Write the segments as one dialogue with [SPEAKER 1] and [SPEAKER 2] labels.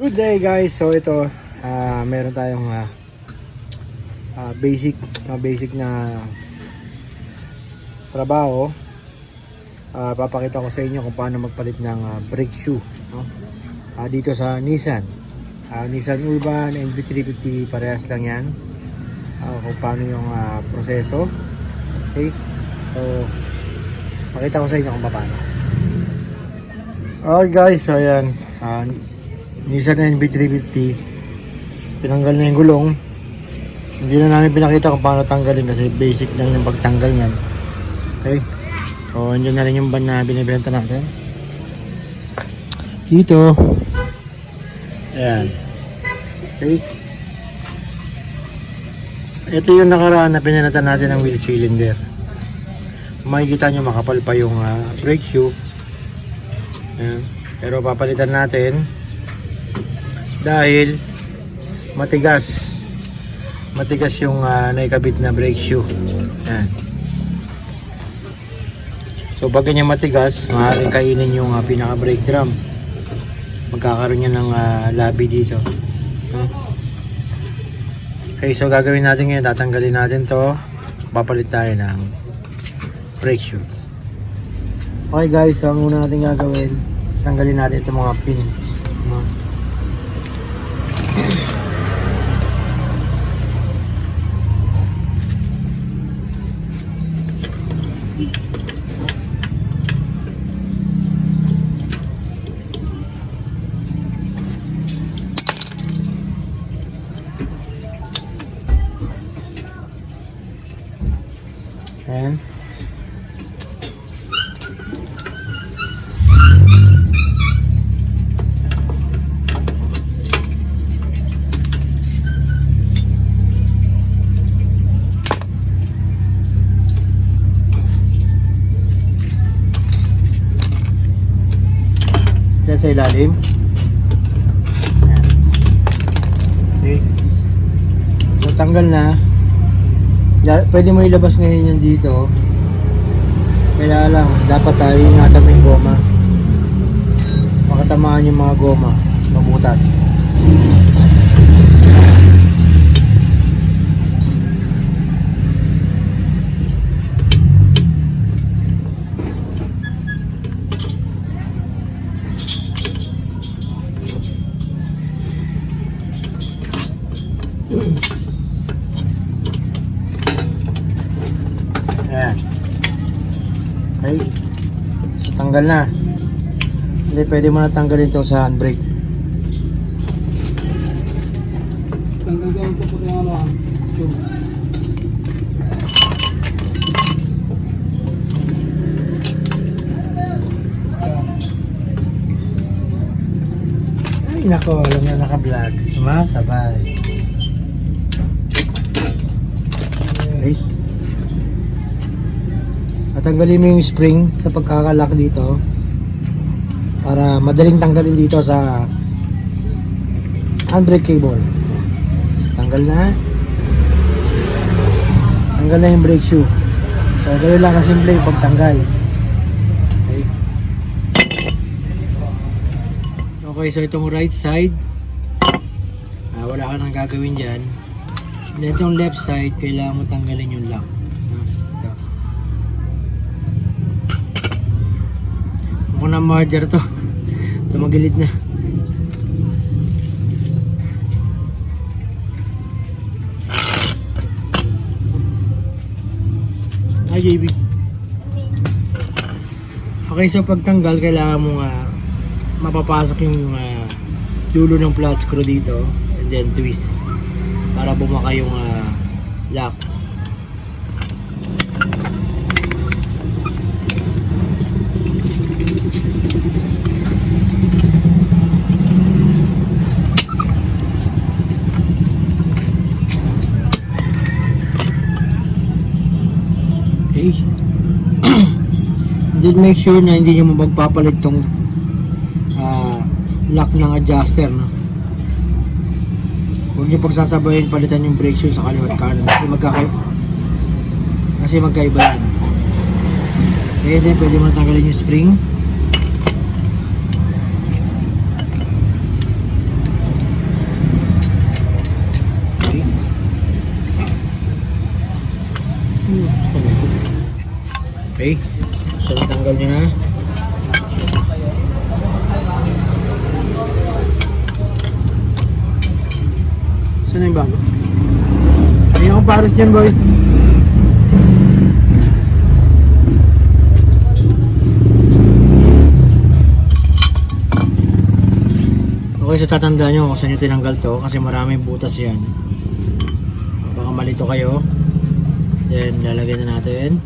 [SPEAKER 1] Good day guys, so ito meron tayong basic na trabaho. Papakita ko sa inyo kung paano magpalit ng brake shoe, no? Dito sa Nissan Nissan Urban NV350, parehas lang yan. Kung paano yung proseso. Okay, so pakita ko sa inyo kung paano. Okay guys, so ayan, Nissan NV350, pinanggal na yung gulong. Hindi na namin pinakita kung paano tanggalin kasi basic lang yung pagtanggal yan. Okay, so andyan na rin yung van na binibenta natin dito. Ayan, okay, ito yung nakaraan na pinanatan natin ng wheel cylinder. Makikita nyo makapal pa yung brake shoe. Ayan. Pero papalitan natin dahil matigas yung naikabit na brake shoe. Ayan. So pag ganyan matigas, maaaring kainin yung pinaka brake drum. Magkakaroon yan ng labi dito. Okay, so gagawin natin ngayon, tatanggalin natin to, papalit tayo ng brake shoe. Okay guys, so ang una natin gagawin, tanggalin natin itong mga pin. Ayan. Diyan sa ilalim. Ayan. Okay. So tanggal na. Pwede mo ilabas ngayon yan dito. Kaya lang, dapat tayo ingatan yung goma. Makatamaan yung mga goma, mabutas. Ayan. Okay. So tanggal na. Hindi, pwede mo na tanggalin itong sa handbrake.
[SPEAKER 2] Tanggal ko po yung ano.
[SPEAKER 1] Ay nako, alam na naka-vlog. Sumasabay. Okay. Tatanggalin mo yung spring sa pagkakalak dito para madaling tanggalin dito sa handbrake cable. Tanggal na. Tanggal na yung brake shoe. So ganoon lang kasimple yung pagtanggal. Okay. Okay, so itong right side, wala ka nang gagawin dyan. And itong left side, kailangan mo tanggalin yung lock. Mukhang na merger to. Tumagilid na. Ay, JB. Okay, so pagtanggal, kailangan mo mapapasok yung dulo ng flat screw dito and then twist para bumaka yung lock. Okay. Then make sure na hindi nyo magpapalit tong lock ng adjuster, no? Huwag nyo pagsasabayin palitan yung brake shoe sa kaliwat kanan kasi magkaiba yan. Pwede mo natanggalin yung spring. Okay. So, natanggal nyo na. Saan na yung bago? Ayun ako pares dyan, boy. Okay, so tatandaan nyo kung saan nyo tinanggal to kasi maraming butas yan. Baka malito kayo. Then, lalagyan na natin.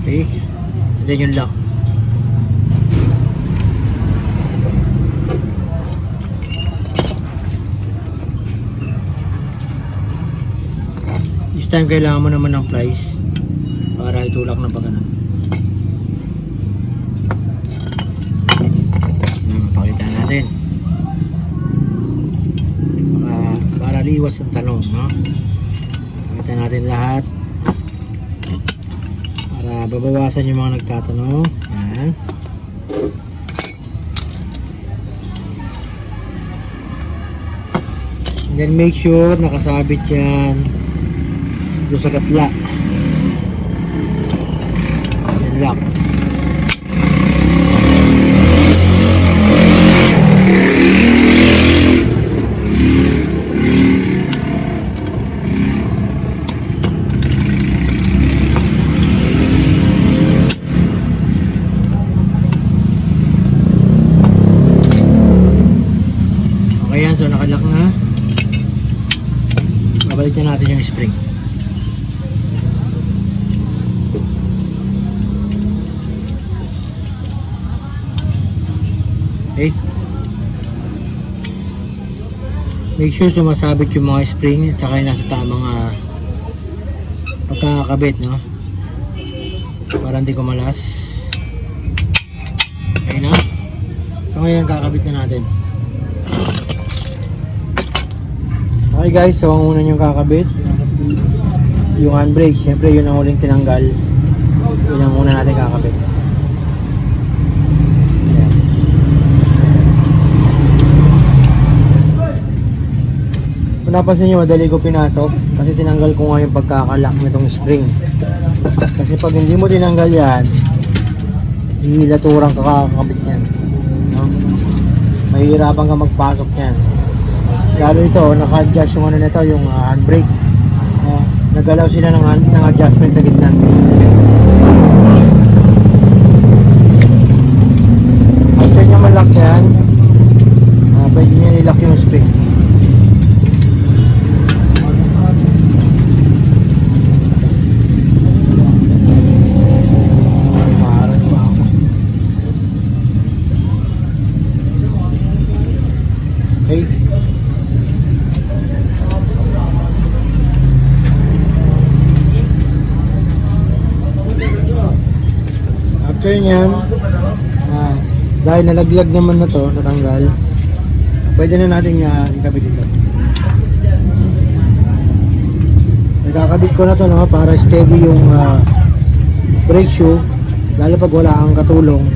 [SPEAKER 1] Okay. And then yung lock. This time kailangan mo naman ng plies para itulak ng pagganan. Pakita natin. Para liwas ang tanong, no? Pakita natin lahat. Para babawasan yung mga nagtatanong. Yan. And then make sure nakasabit yan doon sa gatla. Yan lock. Ayan, so nakalock na. Babalikan natin yung spring. Okay. Make sure sumasabit yung mga spring at saka yung nasa tamang pagkakabit, no? Para hindi kumalas. Okay na. So ngayon kakabit na natin. Okay guys, so ang una niyong kakabit yung handbrake, syempre yun ang huling tinanggal. Yun ang una natin kakabit. Ayan. Kung napansin nyo, madali ko pinasok kasi tinanggal ko nga yung pagkakalock nitong spring. Kasi pag hindi mo tinanggal yan, hihilaturang kakakabit yan, no? Mahihirapan ka magpasok yan. Lalo ito, naka-adjust yung ano nito, yung handbrake. Nagalaw sila ng adjustment sa gitna. After nyo malak yan, pwede nyo nilak yung spring. Okay. After nyan, dahil nalaglag naman na to, natanggal, pwede na natin ikabit ito. Nagkakabit ko na to, no, para steady yung brake shoe, lalo pag wala kang katulong,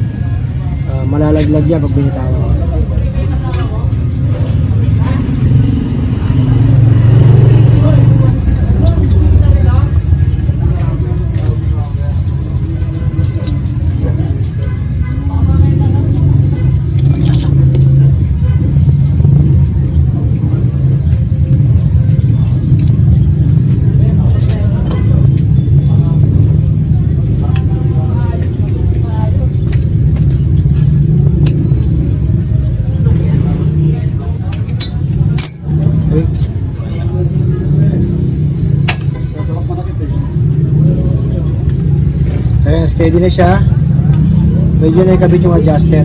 [SPEAKER 1] malalaglag yan pag binitawan. Ayan, steady na siya. Medyo na ikabit yung adjuster.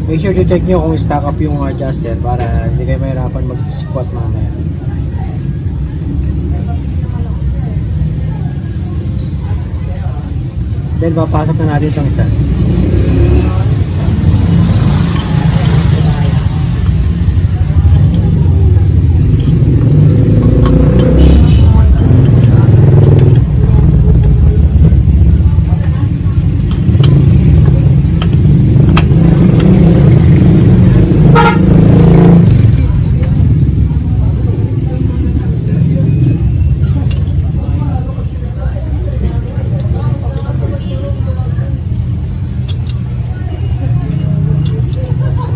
[SPEAKER 1] Make sure to check nyo kung stack up yung adjuster para hindi kayo mahirapan mag-squat mamaya. Then papasok na natin itong isa.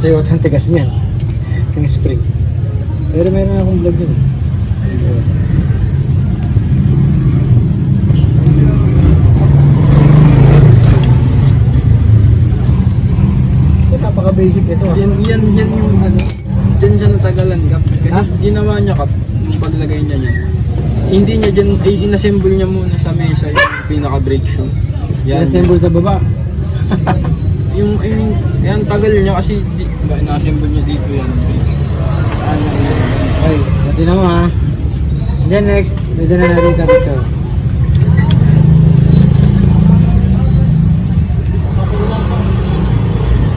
[SPEAKER 1] Toyota ang tigas niyan. Yung spring. Pero meron akong vlog yun. Ito, napaka-basic ito.
[SPEAKER 2] Yan yung ano. Diyan siya natagalan kap. Kasi
[SPEAKER 1] Ha?
[SPEAKER 2] ginawa niya kap, yung paglagay niya niya. Hindi niya dyan, ay inassemble niya muna sa mesa yung pinaka-brake shoe. Yan.
[SPEAKER 1] Assemble sa baba.
[SPEAKER 2] Yung, I mean, yan tagal niya kasi ina-assemble niya dito yan. Ano yan?
[SPEAKER 1] Okay, pati na mo ha. Then next, pwede na natin tapos ito.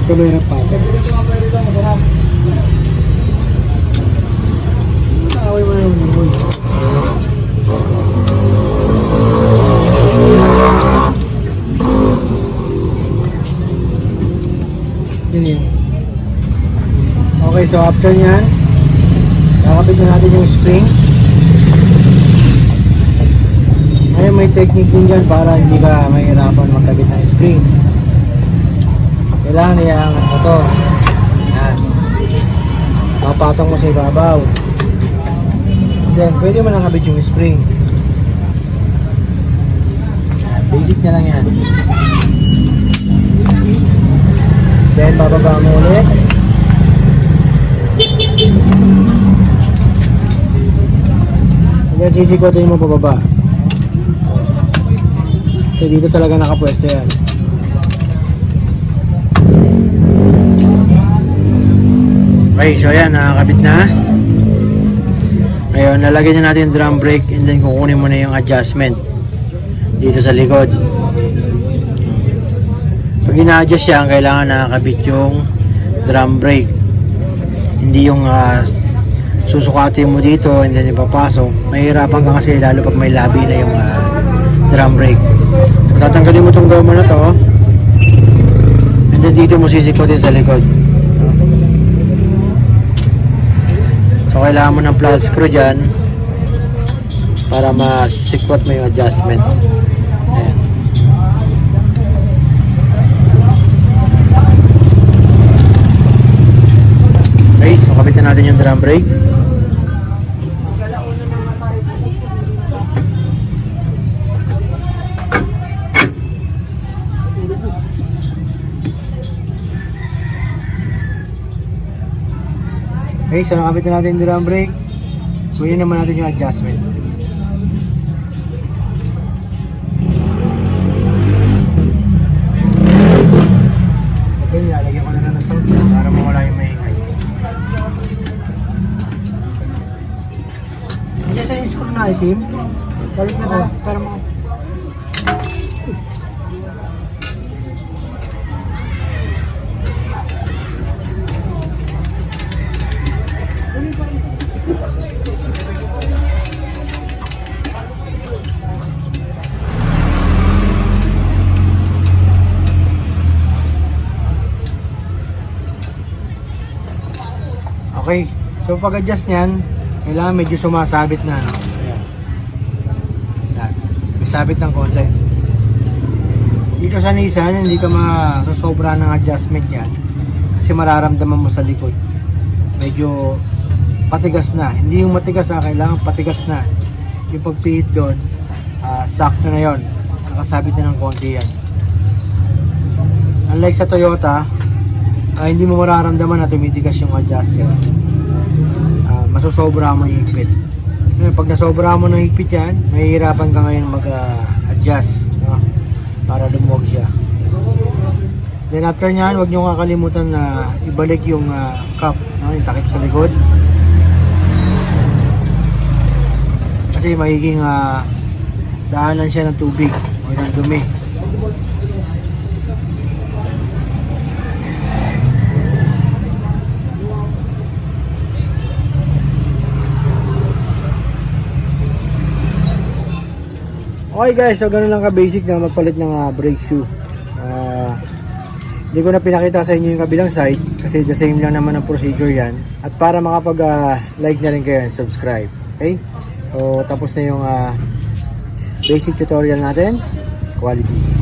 [SPEAKER 1] Ito mayroon pa. Nakaway mo na yung limon. Yun yun. Okay, so after nyan, kakapit na natin yung spring. Ngayon may technique din dyan para hindi ka mahirapan magkabit ng spring. Kailangan iangat mo to. Yan. Papatong mo sa ibabaw. Then, pwede mo nang kabit yung spring. Basic na lang yan. Then, bababa mo ulit. And then, sisikotin mo pababa. So, dito talaga nakapwesto yan. Okay, so yan, nakakabit na. Ngayon, lalagyan na natin yung drum brake and then kukunin mo na yung adjustment dito sa likod. Pag ina-adjust yan, kailangan nakakabit yung drum brake. Hindi yung susukatin mo dito and then ipapasok. Mahirapan ka kasi lalo pag may labi na yung drum brake. So, tatanggalin mo itong goma na to and then dito mo sisikotin sa likod. So kailangan mo ng flat screw dyan para masikwat mo yung adjustment. Ayan. Okay, makabit na natin yung drum brake. Okay, so nakabit na natin yung drum brake. Kunin naman natin yung adjustment. Okay, lalagyan ko na lang ng sound para mawala yung maingay. Hindi sa yung screw na itim. Balik na tayo para mo. Okay, so pag-adjust niyan, kailangan medyo sumasabit na. Ayan. Ayan. May sabit ng konti. Dito sa Nissan, hindi ka masosobra ng adjustment niyan kasi mararamdaman mo sa likod. Medyo patigas na. Hindi yung matigas na, kailangan patigas na. Yung pagpihit doon, sakto na yon. Nakasabit na ng konti yan. Unlike sa Toyota, hindi mo mararamdaman na tumitigas yung adjuster. Masosobra mo yung higpit. Pag nasobra mo ng higpit yan, mahihirapan ka ngayon mag-adjust, no? Para lumuwag siya. Then after nyan, huwag nyo kakalimutan na ibalik yung cup, no? Yung takip sa likod. Kasi magiging daanan siya ng tubig o ng dumi. Okay guys, so ganun lang ka-basic na magpalit ng brake shoe. Hindi ko na pinakita sa inyo yung kabilang side kasi the same lang naman ang procedure yan. At para makapag-like na rin kayo and subscribe. Okay? So tapos na yung basic tutorial natin. Quality.